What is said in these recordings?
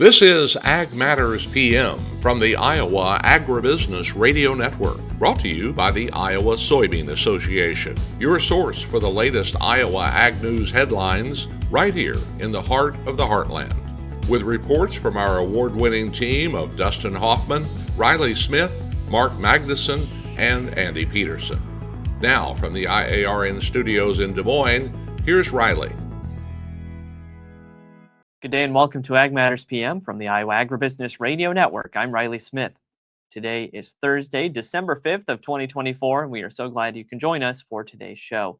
This is Ag Matters PM from the Iowa Agribusiness Radio Network, brought to you by the Iowa Soybean Association, your source for the latest Iowa ag news headlines right here in the heart of the heartland. With reports from our award-winning team of Dustin Hoffman, Riley Smith, Mark Magnuson, and Andy Peterson. Now, from the IARN studios in Des Moines, here's Riley. Good day and welcome to Ag Matters PM from the Iowa Agribusiness Radio Network. I'm Riley Smith. Today is Thursday, December 5th of 2024, and we are so glad you can join us for today's show.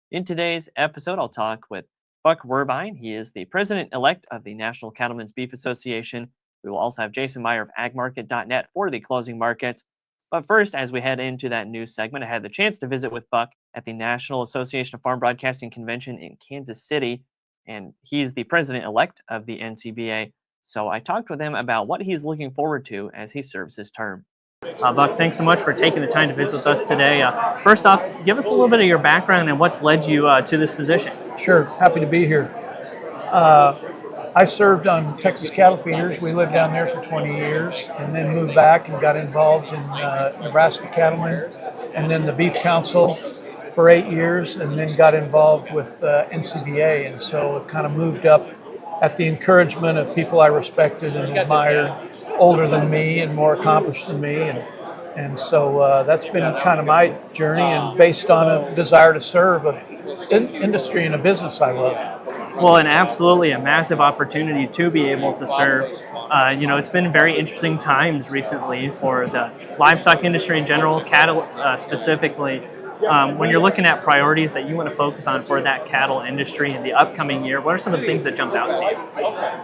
In today's episode, I'll talk with Buck Wehrbein. He is the president-elect of the National Cattlemen's Beef Association. We will also have Jason Meyer of agmarket.net for the closing markets. But first, as we head into that news segment, I had the chance to visit with Buck at the National Association of Farm Broadcasting Convention in Kansas City. And he's the president-elect of the NCBA. So I talked with him about what he's looking forward to as he serves his term. Buck, thanks so much for taking the time to visit with us today. First off, give us a little bit of your background and what's led you to this position. Sure, happy to be here. I served on Texas cattle feeders. We lived down there for 20 years and then moved back and got involved in Nebraska Cattlemen and then the Beef Council for 8 years, and then got involved with NCBA, and so it kind of moved up at the encouragement of people I respected and admired, older than me and more accomplished than me, and so that's been kind of my journey, and based on a desire to serve an industry and a business I love. Well, and absolutely a massive opportunity to be able to serve. It's been very interesting times recently for the livestock industry in general, cattle specifically. When you're looking at priorities that you want to focus on for that cattle industry in the upcoming year, what are some of the things that jump out to you?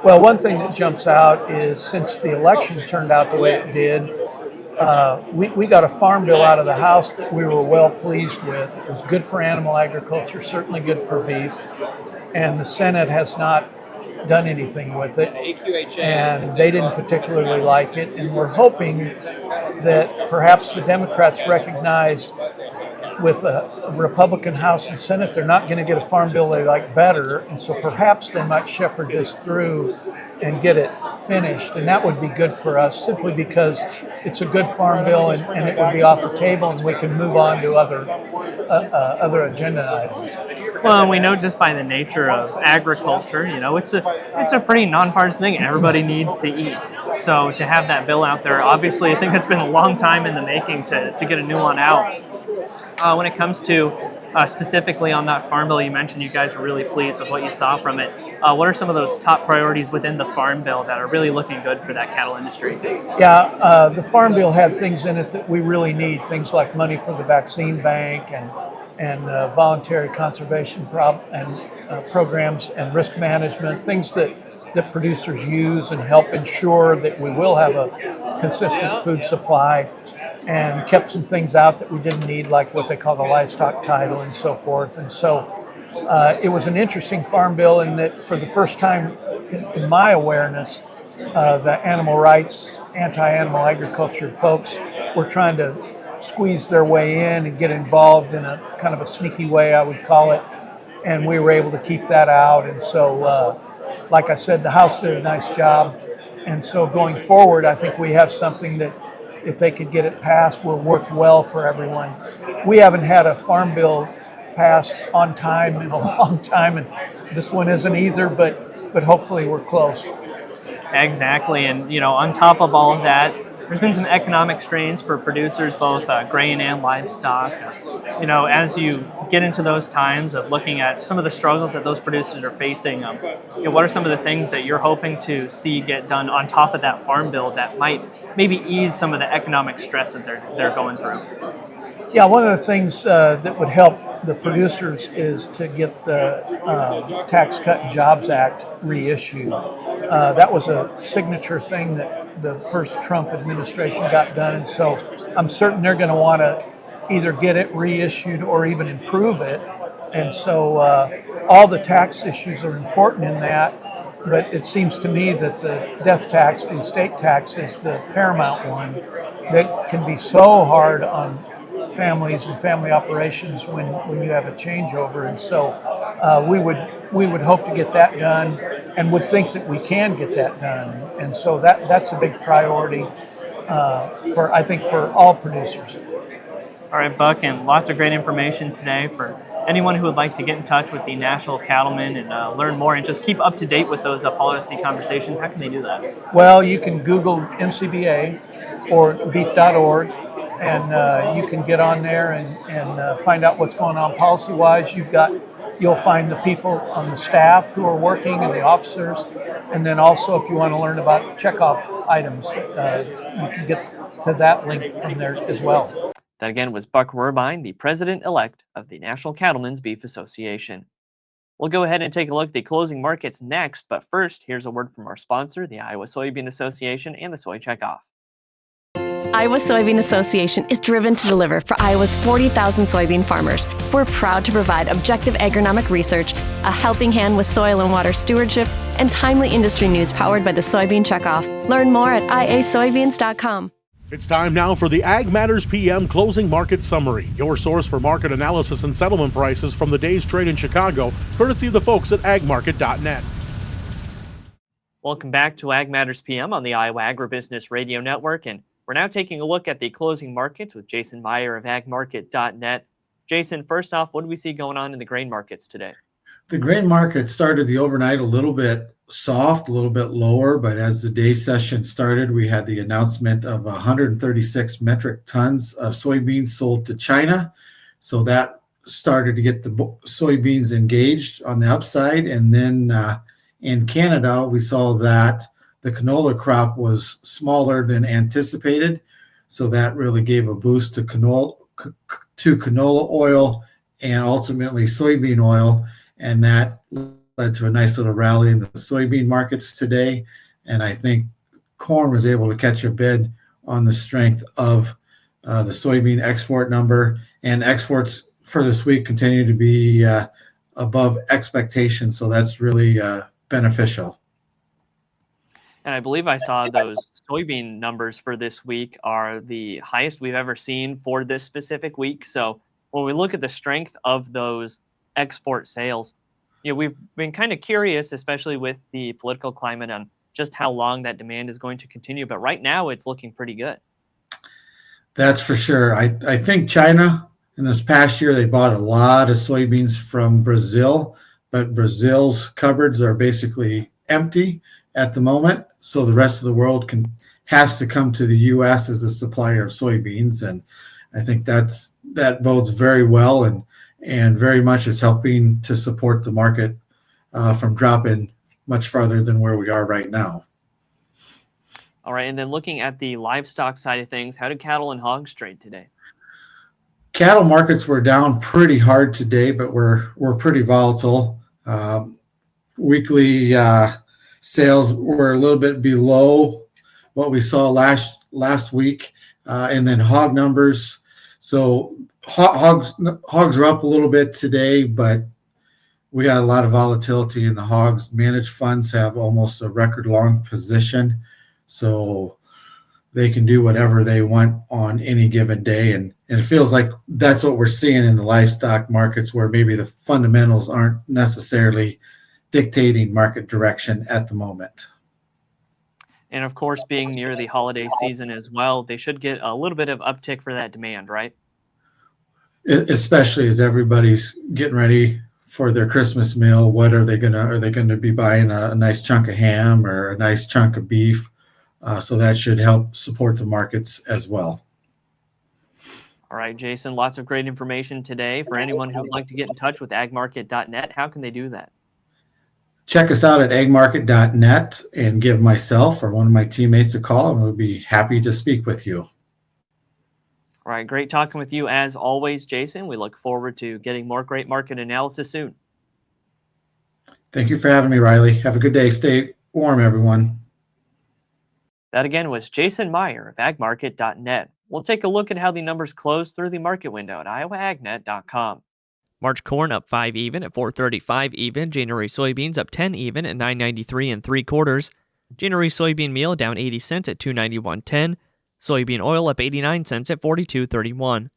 Well, one thing that jumps out is since the election turned out the way it did, we got a farm bill out of the House that we were well pleased with. It was good for animal agriculture, certainly good for beef, and the Senate has not done anything with it, and they didn't particularly like it, and we're hoping that perhaps the Democrats recognize with a Republican House and Senate, they're not going to get a farm bill they like better, and so perhaps they might shepherd this through and get it finished, and that would be good for us simply because it's a good farm bill and it would be off the table and we can move on to other agenda items. Well, and we know just by the nature of agriculture, it's a pretty nonpartisan thing. Everybody needs to eat. So to have that bill out there, obviously I think it's been a long time in the making to get a new one out. When it comes to specifically on that farm bill, you mentioned you guys were really pleased with what you saw from it. What are some of those top priorities within the farm bill that are really looking good for that cattle industry? Yeah, the farm bill had things in it that we really need, things like money for the vaccine bank and voluntary conservation programs and risk management, things that producers use and help ensure that we will have a consistent food supply, and kept some things out that we didn't need, like what they call the livestock title and so forth. And so it was an interesting farm bill in that for the first time in my awareness, the animal rights, anti-animal agriculture folks were trying to squeeze their way in and get involved in a kind of a sneaky way, I would call it, and we were able to keep that out. And so like I said, the House did a nice job, and so going forward I think we have something that if they could get it passed will work well for everyone. We haven't had a farm bill passed on time in a long time, and this one isn't either, but hopefully we're close. Exactly, and on top of all of that, there's been some economic strains for producers, both grain and livestock. As you get into those times of looking at some of the struggles that those producers are facing, what are some of the things that you're hoping to see get done on top of that farm bill that might maybe ease some of the economic stress that they're going through? Yeah, one of the things that would help the producers is to get the Tax Cut and Jobs Act reissued. That was a signature thing that the first Trump administration got done, and so I'm certain they're going to want to either get it reissued or even improve it. And so all the tax issues are important in that, but it seems to me that the death tax, the estate tax, is the paramount one that can be so hard on families and family operations when you have a changeover. And so we would we would hope to get that done, and would think that we can get that done. And so that's a big priority for all producers. All right, Buck, and lots of great information today for anyone who would like to get in touch with the National Cattlemen and learn more and just keep up to date with those policy conversations. How can they do that? Well, you can Google NCBA or beef.org, and you can get on there and find out what's going on policy-wise. You'll find the people on the staff who are working and the officers, and then also if you want to learn about checkoff items, you can get to that link from there as well. That again was Buck Wehrbein, the president-elect of the National Cattlemen's Beef Association. We'll go ahead and take a look at the closing markets next, but first, here's a word from our sponsor, the Iowa Soybean Association and the Soy Checkoff. Iowa Soybean Association is driven to deliver for Iowa's 40,000 soybean farmers. We're proud to provide objective agronomic research, a helping hand with soil and water stewardship, and timely industry news powered by the Soybean Checkoff. Learn more at iasoybeans.com. It's time now for the Ag Matters PM Closing Market Summary, your source for market analysis and settlement prices from the day's trade in Chicago, courtesy of the folks at agmarket.net. Welcome back to Ag Matters PM on the Iowa Agribusiness Radio Network, and we're now taking a look at the closing markets with Jason Meyer of agmarket.net. Jason, first off, what do we see going on in the grain markets today? The grain market started the overnight a little bit soft, a little bit lower, but as the day session started, we had the announcement of 136 metric tons of soybeans sold to China. So that started to get the soybeans engaged on the upside. And then in Canada, we saw that the canola crop was smaller than anticipated. So that really gave a boost to canola oil and ultimately soybean oil. And that led to a nice little rally in the soybean markets today. And I think corn was able to catch a bid on the strength of the soybean export number. And exports for this week continue to be above expectations. So that's really beneficial. And I believe I saw those soybean numbers for this week are the highest we've ever seen for this specific week. So when we look at the strength of those export sales, we've been kind of curious, especially with the political climate, on just how long that demand is going to continue. But right now, it's looking pretty good. That's for sure. I think China, in this past year, they bought a lot of soybeans from Brazil, but Brazil's cupboards are basically empty at the moment. So the rest of the world has to come to the U.S. as a supplier of soybeans. And I think that bodes very well and very much is helping to support the market from dropping much farther than where we are right now. All right, and then looking at the livestock side of things, how did cattle and hogs trade today? Cattle markets were down pretty hard today, but we're pretty volatile. Weekly sales were a little bit below what we saw last week, and then hog numbers. So hogs are up a little bit today, but we got a lot of volatility in the hogs. Managed funds have almost a record long position, so they can do whatever they want on any given day. And it feels like that's what we're seeing in the livestock markets, where maybe the fundamentals aren't necessarily dictating market direction at the moment. And of course, being near the holiday season as well, they should get a little bit of uptick for that demand, right? Especially as everybody's getting ready for their Christmas meal. Are they going to be buying a nice chunk of ham or a nice chunk of beef? So that should help support the markets as well. All right, Jason, lots of great information today. For anyone who would like to get in touch with agmarket.net, how can they do that? Check us out at agmarket.net and give myself or one of my teammates a call, and we'll be happy to speak with you. All right, great talking with you as always, Jason. We look forward to getting more great market analysis soon. Thank you for having me, Riley. Have a good day. Stay warm, everyone. That again was Jason Meyer of agmarket.net. We'll take a look at how the numbers closed through the market window at iowaagnet.com. March corn up 5 even at 435 even. January soybeans up 10 even at 993 3/4. January soybean meal down 80 cents at 291.10. Soybean oil up 89 cents at 42.31.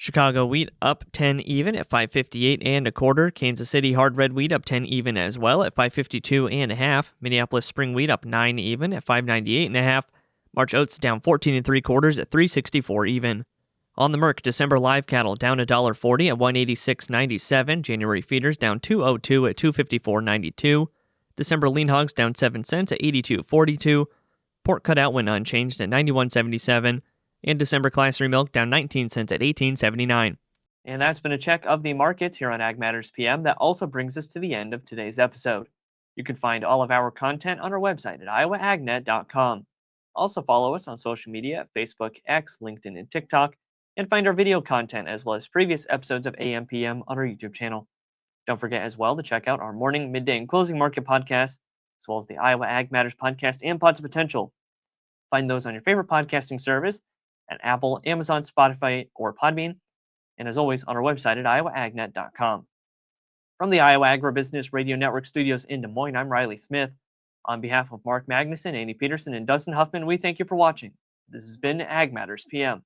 Chicago wheat up 10 even at 558 and a quarter. Kansas City hard red wheat up 10 even as well at 552 and a half. Minneapolis spring wheat up 9 even at 598 and a half. March oats down 14 and 3/4 at 364 even. On the Merc, December live cattle down $1.40 at 186.97. January feeders down $2.02 at 254.92. December lean hogs down 7 cents at 82.42. Pork cutout went unchanged at 91.77. And December Class 3 milk down 19 cents at 18.79. And that's been a check of the markets here on Ag Matters PM. That also brings us to the end of today's episode. You can find all of our content on our website at iowaagnet.com. Also follow us on social media at Facebook, X, LinkedIn, and TikTok, and find our video content as well as previous episodes of AM PM on our YouTube channel. Don't forget as well to check out our morning, midday, and closing market podcasts, as well as the Iowa Ag Matters podcast and Pods of Potential. Find those on your favorite podcasting service at Apple, Amazon, Spotify, or Podbean, and as always on our website at iowaagnet.com. From the Iowa Agribusiness Radio Network studios in Des Moines, I'm Riley Smith. On behalf of Mark Magnuson, Andy Peterson, and Dustin Huffman, we thank you for watching. This has been Ag Matters PM.